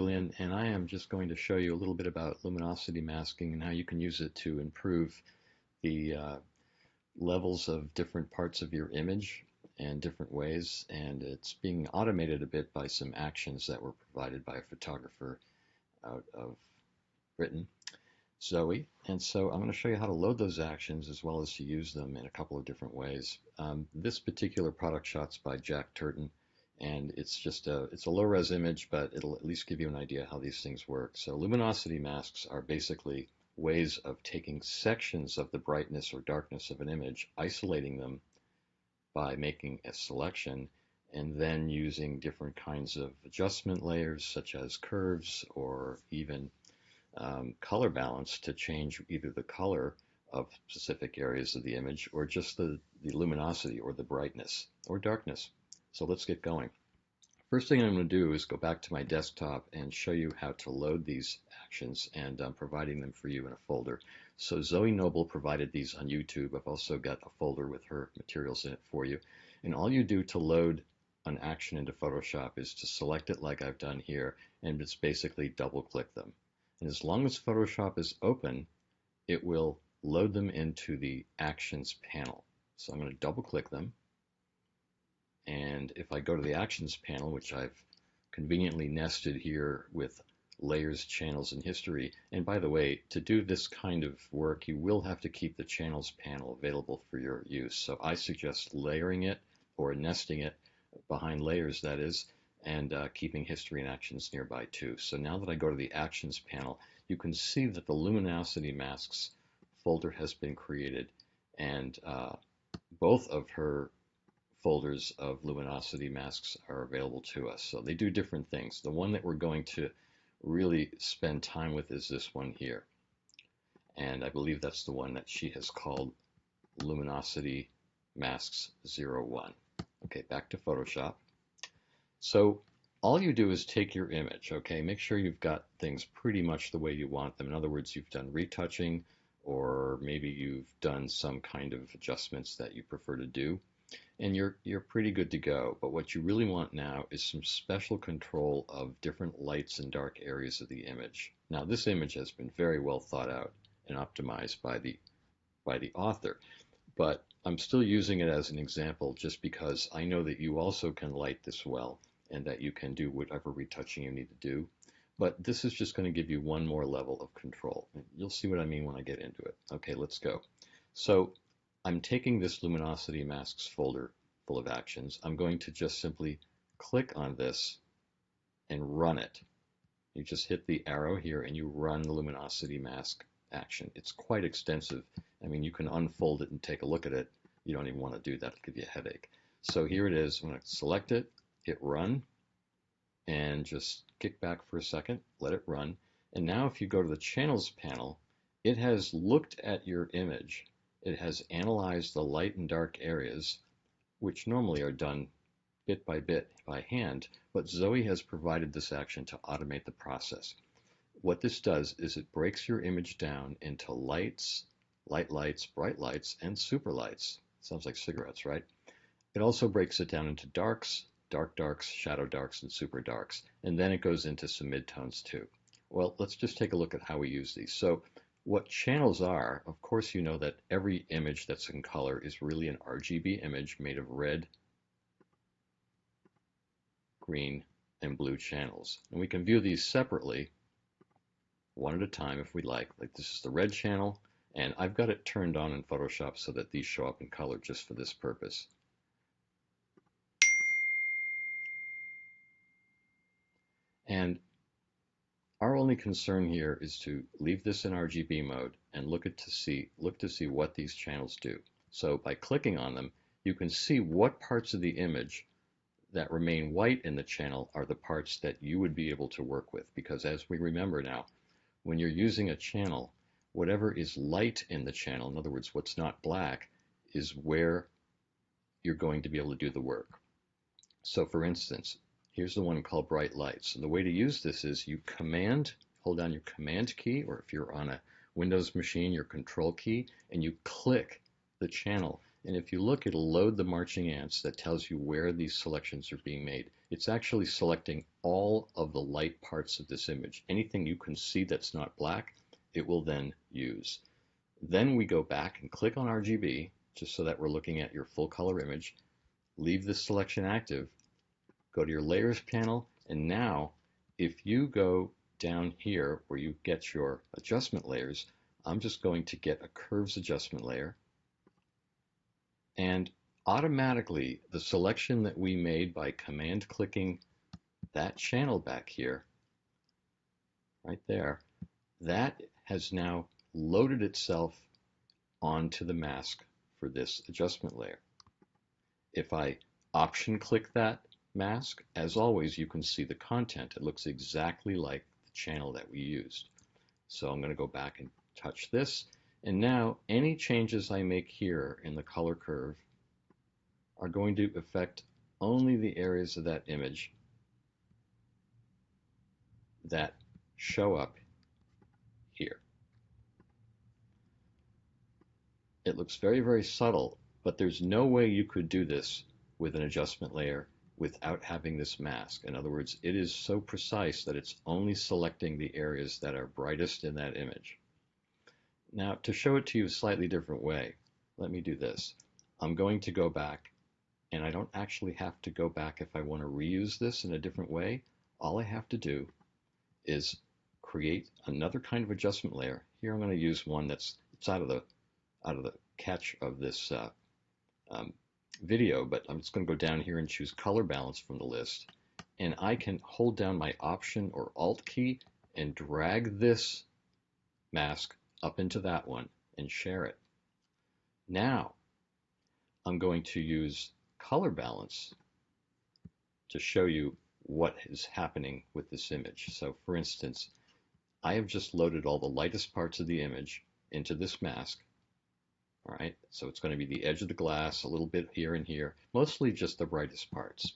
Julian, and I am just going to show you a little bit about luminosity masking and how you can use it to improve the levels of different parts of your image in different ways. And it's being automated a bit by some actions that were provided by a photographer out of Britain, Zoe. And so I'm going to show you how to load those actions as well as to use them in a couple of different ways. This particular product shot's by Jack Tur, and it's a low-res image, but it'll at least give you an idea how these things work. So luminosity masks are basically ways of taking sections of the brightness or darkness of an image, isolating them by making a selection, and then using different kinds of adjustment layers such as curves or even color balance to change either the color of specific areas of the image or just the luminosity or the brightness or darkness. So let's get going. First thing I'm going to do is go back to my desktop and show you how to load these actions, and I'm providing them for you in a folder. So Zoe Noble provided these on YouTube. I've also got a folder with her materials in it for you. And all you do to load an action into Photoshop is to select it like I've done here, and just basically double click them. And as long as Photoshop is open, it will load them into the Actions panel. So I'm going to double click them. And if I go to the Actions panel, which I've conveniently nested here with layers, channels, and history, and by the way, to do this kind of work, you will have to keep the Channels panel available for your use. So I suggest layering it or nesting it behind layers, that is, and keeping history and actions nearby too. So now that I go to the Actions panel, you can see that the Luminosity Masks folder has been created, and both of her folders of luminosity masks are available to us. So they do different things. The one that we're going to really spend time with is this one here. And I believe that's the one that she has called Luminosity Masks 01. Okay, back to Photoshop. So all you do is take your image, okay? Make sure you've got things pretty much the way you want them. In other words, you've done retouching, or maybe you've done some kind of adjustments that you prefer to do, and you're pretty good to go. But what you really want now is some special control of different lights and dark areas of the image. Now, this image has been very well thought out and optimized by the author, but I'm still using it as an example just because I know that you also can light this well and that you can do whatever retouching you need to do. But this is just going to give you one more level of control. You'll see what I mean when I get into it. Okay, let's go. So I'm taking this Luminosity Masks folder full of actions. I'm going to just simply click on this and run it. You just hit the arrow here and you run the Luminosity Mask action. It's quite extensive. I mean, you can unfold it and take a look at it. You don't even want to do that. It'll give you a headache. So here it is. I'm going to select it, hit run, and just kick back for a second, let it run. And now if you go to the Channels panel, it has looked at your image. It has analyzed the light and dark areas, which normally are done bit by hand, but Zoe has provided this action to automate the process. What this does is it breaks your image down into lights, light lights, bright lights, and super lights. Sounds like cigarettes, right? It also breaks it down into darks, dark darks, shadow darks, and super darks, and then it goes into some midtones too. Well, let's just take a look at how we use these. So what channels are, of course you know that every image that's in color is really an RGB image made of red, green, and blue channels. And we can view these separately, one at a time if we like. Like this is the red channel, and I've got it turned on in Photoshop so that these show up in color just for this purpose. And our only concern here is to leave this in RGB mode and look to see what these channels do. So by clicking on them, you can see what parts of the image that remain white in the channel are the parts that you would be able to work with. Because as we remember now, when you're using a channel, whatever is light in the channel, in other words, what's not black, is where you're going to be able to do the work. So for instance, here's the one called Bright Lights. And the way to use this is you hold down your Command key, or if you're on a Windows machine, your Control key, and you click the channel. And if you look, it'll load the marching ants that tells you where these selections are being made. it's actually selecting all of the light parts of this image. Anything you can see that's not black, it will then use. Then we go back and click on RGB, just so that we're looking at your full color image. Leave this selection active, go to your layers panel, and now if you go down here where you get your adjustment layers, I'm just going to get a curves adjustment layer, and automatically the selection that we made by command clicking that channel back here, right there, that has now loaded itself onto the mask for this adjustment layer. If I option click that mask, as always, you can see the content. It looks exactly like the channel that we used. So I'm going to go back and touch this, and now any changes I make here in the color curve are going to affect only the areas of that image that show up here. It looks very, very subtle, but there's no way you could do this with an adjustment layer without having this mask. In other words, it is so precise that it's only selecting the areas that are brightest in that image. Now, to show it to you a slightly different way, let me do this. I'm going to go back, and I don't actually have to go back if I want to reuse this in a different way. All I have to do is create another kind of adjustment layer. Here I'm going to use one that's out of the catch of this video, but I'm just going to go down here and choose color balance from the list, and I can hold down my option or alt key and drag this mask up into that one and share it. Now I'm going to use color balance to show you what is happening with this image. So for instance, I have just loaded all the lightest parts of the image into this mask. All right, so it's going to be the edge of the glass, a little bit here and here, mostly just the brightest parts.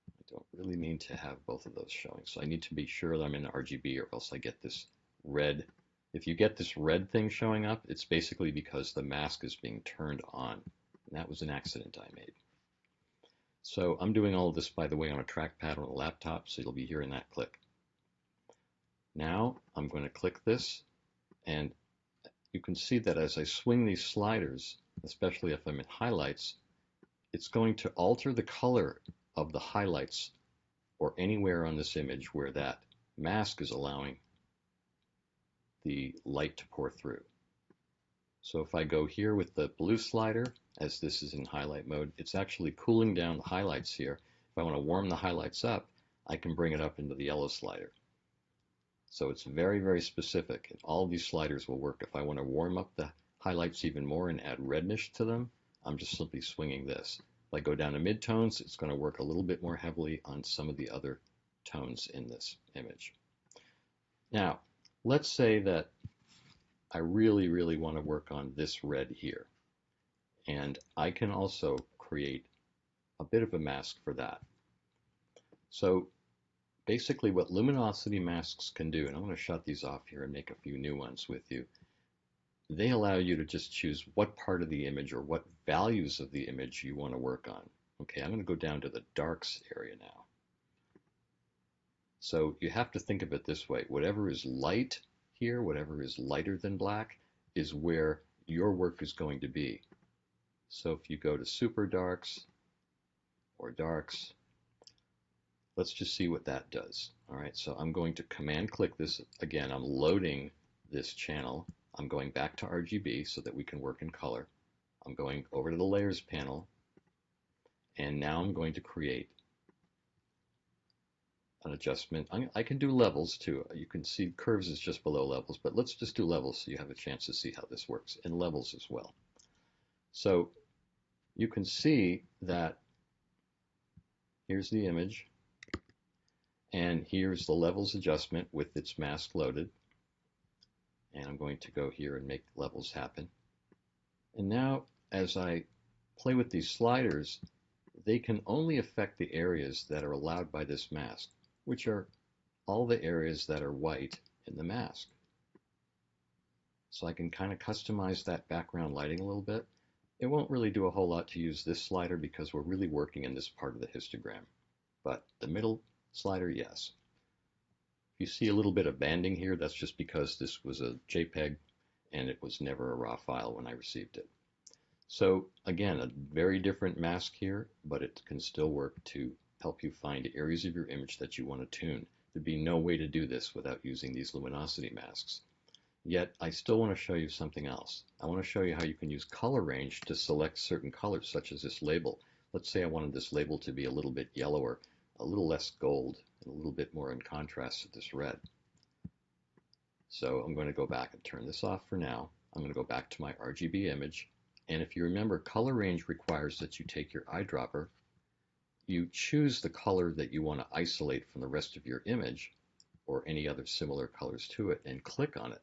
I don't really mean to have both of those showing, so I need to be sure that I'm in RGB, or else I get this red. If you get this red thing showing up, it's basically because the mask is being turned on, and that was an accident I made. So I'm doing all of this, by the way, on a trackpad on a laptop, so you'll be hearing that click. Now I'm going to click this, and you can see that as I swing these sliders, especially if I'm in highlights, it's going to alter the color of the highlights or anywhere on this image where that mask is allowing the light to pour through. So if I go here with the blue slider, as this is in highlight mode, it's actually cooling down the highlights here. If I want to warm the highlights up, I can bring it up into the yellow slider. So it's very, very specific, and all of these sliders will work. If I want to warm up the highlights even more and add redness to them, I'm just simply swinging this. If I go down to midtones, it's going to work a little bit more heavily on some of the other tones in this image. Now, let's say that I really, really want to work on this red here. And I can also create a bit of a mask for that. So basically what Luminosity Masks can do, and I'm going to shut these off here and make a few new ones with you, they allow you to just choose what part of the image or what values of the image you want to work on. Okay, I'm going to go down to the darks area now. So you have to think of it this way. Whatever is light here, whatever is lighter than black, is where your work is going to be. So if you go to super darks or darks, let's just see what that does. All right, so I'm going to command click this again. I'm loading this channel. I'm going back to RGB so that we can work in color. I'm going over to the layers panel, and now I'm going to create an adjustment. I can do levels too. You can see curves is just below levels, but let's just do levels so you have a chance to see how this works, and levels as well. So you can see that here's the image, and here's the levels adjustment with its mask loaded. And I'm going to go here and make levels happen. And now as I play with these sliders, they can only affect the areas that are allowed by this mask, which are all the areas that are white in the mask. So I can kind of customize that background lighting a little bit. it won't really do a whole lot to use this slider because we're really working in this part of the histogram. But the middle slider, yes. If you see a little bit of banding here, that's just because this was a JPEG and it was never a RAW file when I received it. So again, a very different mask here, but it can still work to help you find areas of your image that you want to tune. There'd be no way to do this without using these luminosity masks. Yet, I still want to show you something else. I want to show you how you can use color range to select certain colors, such as this label. Let's say I wanted this label to be a little bit yellower, a little less gold, and a little bit more in contrast to this red. So I'm going to go back and turn this off for now. I'm going to go back to my RGB image. And if you remember, color range requires that you take your eyedropper, you choose the color that you want to isolate from the rest of your image, or any other similar colors to it, and click on it.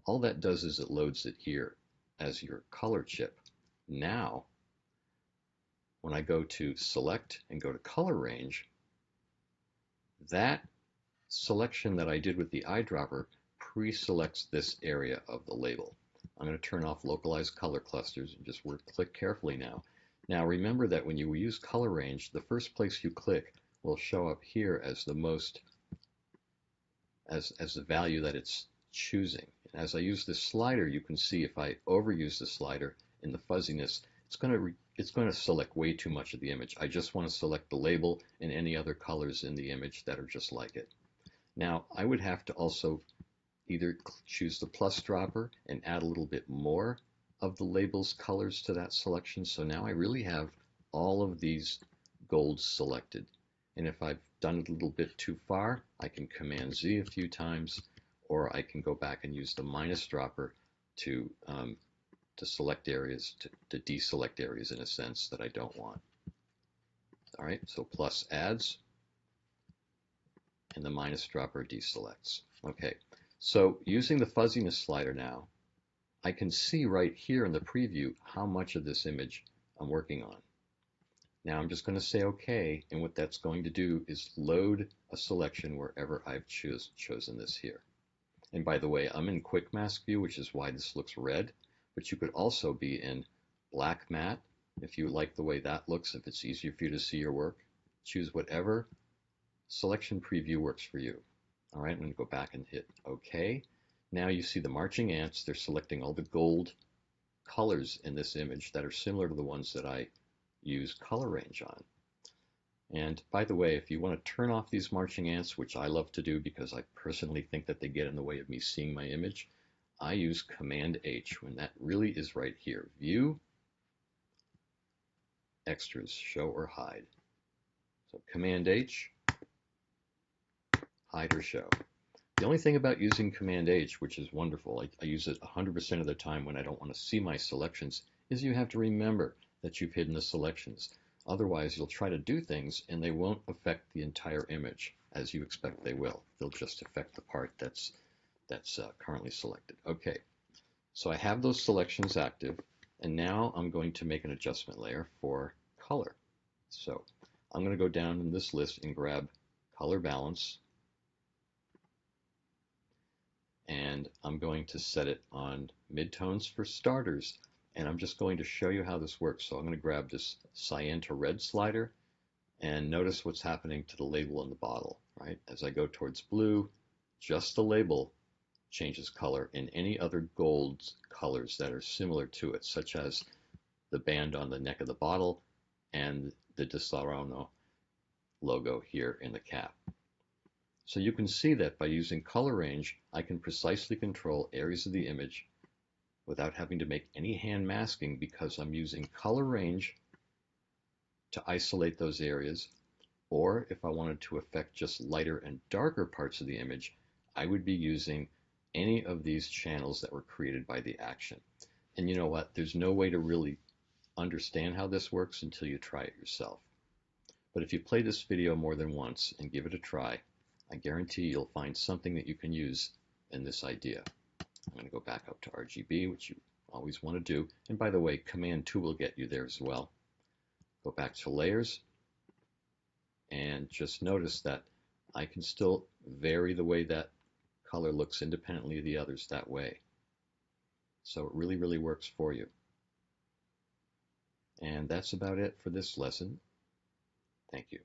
All that does is it loads it here as your color chip. Now, when I go to select and go to color range, that selection that I did with the eyedropper pre-selects this area of the label. I'm going to turn off localized color clusters and just click carefully now. Now remember that when you use color range, the first place you click will show up here as the most, as the value that it's choosing. As I use this slider, you can see if I overuse the slider in the fuzziness, it's going to select way too much of the image. I just want to select the label and any other colors in the image that are just like it. Now, I would have to also either choose the plus dropper and add a little bit more of the label's colors to that selection. So now I really have all of these golds selected. And if I've done it a little bit too far, I can Command Z a few times, or I can go back and use the minus dropper to select areas, to deselect areas in a sense that I don't want. All right, so plus adds, and the minus dropper deselects. Okay, so using the fuzziness slider now, I can see right here in the preview how much of this image I'm working on. Now I'm just going to say OK, and what that's going to do is load a selection wherever I've chosen this here. And by the way, I'm in quick mask view, which is why this looks red, but you could also be in black matte if you like the way that looks, if it's easier for you to see your work. Choose whatever selection preview works for you. All right, I'm going to go back and hit OK. Now you see the marching ants. They're selecting all the gold colors in this image that are similar to the ones that I use color range on. And by the way, if you want to turn off these marching ants, which I love to do because I personally think that they get in the way of me seeing my image, I use Command H when that really is right here. View, Extras, Show or Hide. So Command H, Hide or Show. The only thing about using Command H, which is wonderful, I use it 100% of the time when I don't want to see my selections, is you have to remember that you've hidden the selections. Otherwise, you'll try to do things and they won't affect the entire image as you expect they will. They'll just affect the part that's currently selected. Okay, so I have those selections active, and now I'm going to make an adjustment layer for color. So I'm going to go down in this list and grab Color Balance, and I'm going to set it on midtones for starters, and I'm just going to show you how this works. So I'm going to grab this cyan to red slider, and notice what's happening to the label in the bottle, right? As I go towards blue, just the label changes color, and any other gold colors that are similar to it, such as the band on the neck of the bottle and the Disaronno logo here in the cap. So you can see that by using color range, I can precisely control areas of the image without having to make any hand masking because I'm using color range to isolate those areas. Or if I wanted to affect just lighter and darker parts of the image, I would be using any of these channels that were created by the action. And you know what? There's no way to really understand how this works until you try it yourself. But if you play this video more than once and give it a try, I guarantee you'll find something that you can use in this idea. I'm going to go back up to RGB, which you always want to do. And by the way, Command 2 will get you there as well. Go back to Layers, and just notice that I can still vary the way that color looks independently of the others that way. So it really, really works for you. And that's about it for this lesson. Thank you.